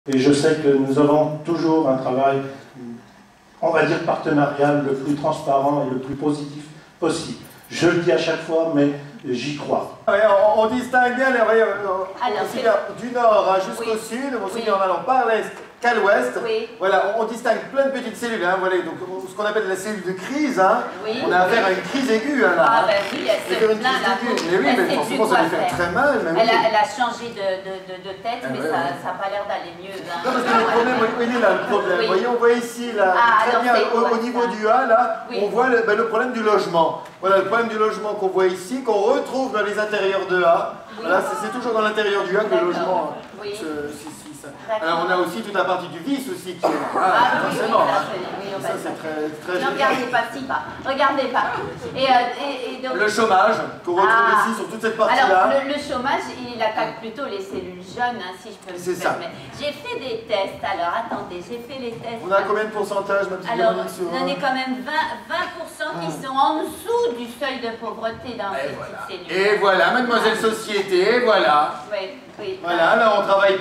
Et je sais que nous avons toujours un travail, on va dire partenarial, le plus transparent et le plus positif possible. Je le dis à chaque fois, mais j'y crois. On distingue bien aussi bien du nord jusqu'au sud, aussi bien en allant par l'est qu'à l'ouest. Oui. Voilà, on distingue plein de petites cellules. Hein, voilà, donc, ce qu'on appelle la cellule de crise. Hein. Oui. On a affaire à une crise aiguë. Hein, là, ah ben oui, elle se plaint là. Mais oui, mais forcément ça lui fait très mal. Mais oui. Elle a changé de tête, mais ça n'a pas l'air d'aller mieux. Hein. Non, parce que le problème, il est là le problème. Oui. Vous voyez, on voit ici, là, très bien, au niveau du A, là, oui. on voit le problème du logement. Voilà, le problème du logement qu'on voit ici, qu'on retrouve dans les intérieurs de A. Oui. Voilà, c'est toujours dans l'intérieur du A que le logement Alors on a aussi toute la partie du vice aussi qui est là. Forcément. Ça c'est très ne regardez pas si bas. Regardez pas. Et donc, le chômage qu'on retrouve ici sur toute cette partie-là. Alors le chômage, il attaque plutôt les cellules jeunes, hein, si je peux me permettre. J'ai fait des tests, alors attendez, j'ai fait les tests. On a combien de pourcentage, ma petite Alors, on en est quand même 20% qui sont en dessous du seuil de pauvreté dans ces petites cellules. Et voilà, mademoiselle Société, voilà. Oui, oui. Voilà, là on travaille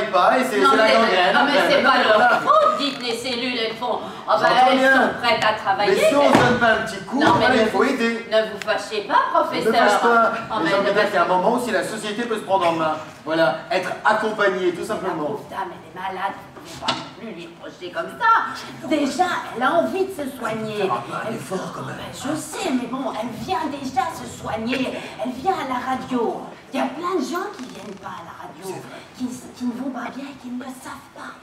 pas, et c'est la gangrène. Non mais c'est pas leur faute, dites les cellules, elles font, oh ben elles sont prêtes à travailler. Mais si on ne donne pas un petit coup, il faut aider. Ne vous fâchez pas, professeur. Ne fâche pas, mais j'ai envie de dire qu'il y a un moment où si la société peut se prendre en main, voilà, être accompagnée tout simplement. La pauvre dame, elle est malade, vous ne pouvez pas non plus lui projeter comme ça. Déjà, elle a envie de se soigner. Elle est fort quand même. Je sais, mais bon, elle vient déjà se soigner, elle vient à la radio. Il y a plein de gens qui ne viennent pas à la radio, qui ne vont pas bien et qui ne le savent pas.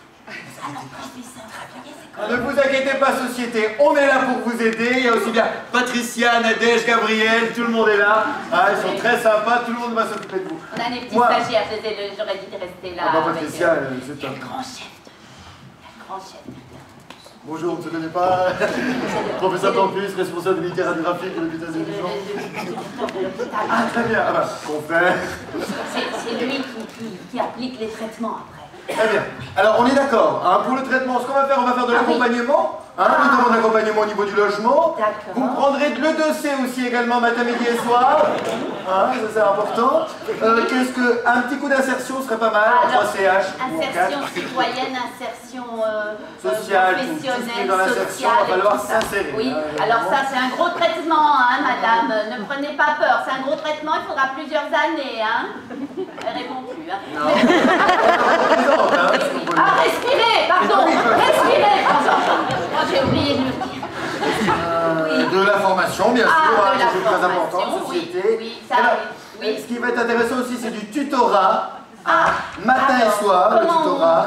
Alors, professeur, ne vous inquiétez pas, société, on est là pour vous aider. Il y a aussi bien Patricia, Nadège, Gabriel, tout le monde est là. Ah, ils sont très sympas, tout le monde va s'occuper de vous. On a des petits stagiaires, j'aurais dit de rester là. Patricia, c'est un grand chef. Le grand chef. Bonjour, on ne se connaît pas. Professeur Campus, responsable de littérature de l'hôpital des Dijon. Ah, très bien. Ah, bah, qu'on fait. C'est lui qui applique les traitements après. Très bien. Alors, on est d'accord. Hein, pour le traitement, ce qu'on va faire, on va faire de l'accompagnement. Notamment d'accompagnement au niveau du logement. Vous prendrez le dossier aussi également matin, midi et soir. Ça c'est important. Un petit coup d'insertion serait pas mal, 3 CH. Insertion citoyenne, insertion sociale, professionnelle, dans l'insertion, il va falloir s'insérer. Oui, alors ça c'est un gros traitement, hein, madame. Ne prenez pas peur, c'est un gros traitement, il faudra plusieurs années. Hein. Elle répond plus. Hein. Non. Ah, respirez, pardon. Respirez, pardon. J'ai oublié de le dire. De la formation, bien sûr, c'est très important, société. Oui, ça, ce qui va être intéressant aussi, c'est du tutorat. Matin et soir, le tutorat.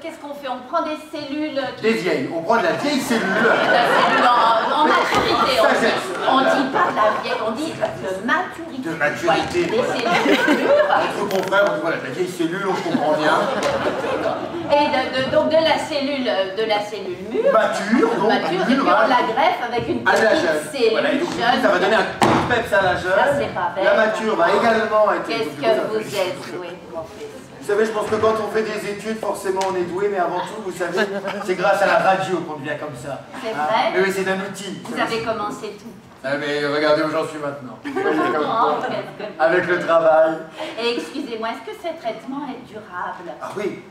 Qu'est-ce qu'on fait? On prend des cellules... Des vieilles, on prend de la vieille cellule. La cellule en maturité, on dit pas de la vieille, on dit de maturité. De maturité. Des cellules mûres. Entre confrères, on dit voilà, la vieille cellule, on comprend bien. Et donc de la cellule mûre. Mature, donc mature, et puis on la greffe avec une petite cellule voilà, et donc, ça va donner un coup de peps à la jeune. Ça, c'est pas bête. La mature va également être... Qu'est-ce que vous êtes doué, professeur? Vous savez, je pense que quand on fait des études, forcément on est doué, mais avant tout, vous savez, c'est grâce à la radio qu'on devient comme ça. C'est vrai? Mais oui, c'est un outil. Vous avez commencé tout. Ah, mais regardez où j'en suis maintenant. Avec le travail. Et excusez-moi, est-ce que ce traitement est durable? Ah oui.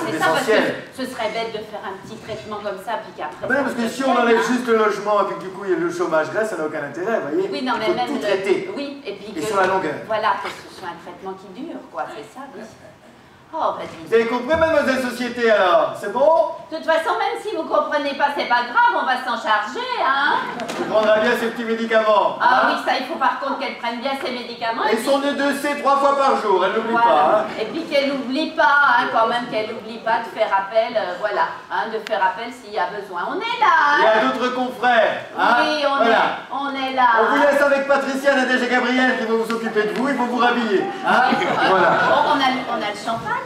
C'est ça, parce que ce serait bête de faire un petit traitement comme ça, puis qu'après... parce que si on enlève juste le logement, et puis que du coup il y a le chômage grâce, ça n'a aucun intérêt, vous voyez. Oui, non, mais il faut même tout traiter. Oui, et puis sur la longueur. Voilà, que ce soit un traitement qui dure, quoi, c'est ça, oui. Oh, vas-y. Vous avez compris, mademoiselle Société, alors? C'est bon? De toute façon, même si vous comprenez pas, c'est pas grave, on va s'en charger, hein. Elle prendra bien ses petits médicaments. Ah oui, ça, il faut par contre qu'elle prenne bien ses médicaments. Et son EDC 3 fois par jour, elle n'oublie pas. Et puis qu'elle n'oublie pas, hein, quand même, qu'elle n'oublie pas de faire appel, de faire appel s'il y a besoin. On est là, hein. Il y a d'autres confrères. Oui, on est là. On vous laisse avec Patricia, Nadège et Gabriel qui vont vous occuper de vous, ils vont vous rhabiller. Hein. Voilà. On a le champagne.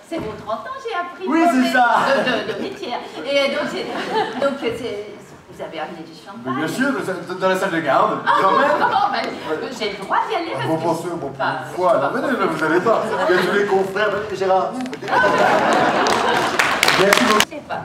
C'est vos 30 ans, j'ai appris. Oui, c'est ça. De métier. Et donc vous avez amené du champagne. Bien sûr, dans la salle de garde. J'ai le droit d'y aller. Vous pensez, bon, pour une fois, venez, vous n'allez pas. Il y a tous les confrères. Gérard. Merci beaucoup. Je sais pas.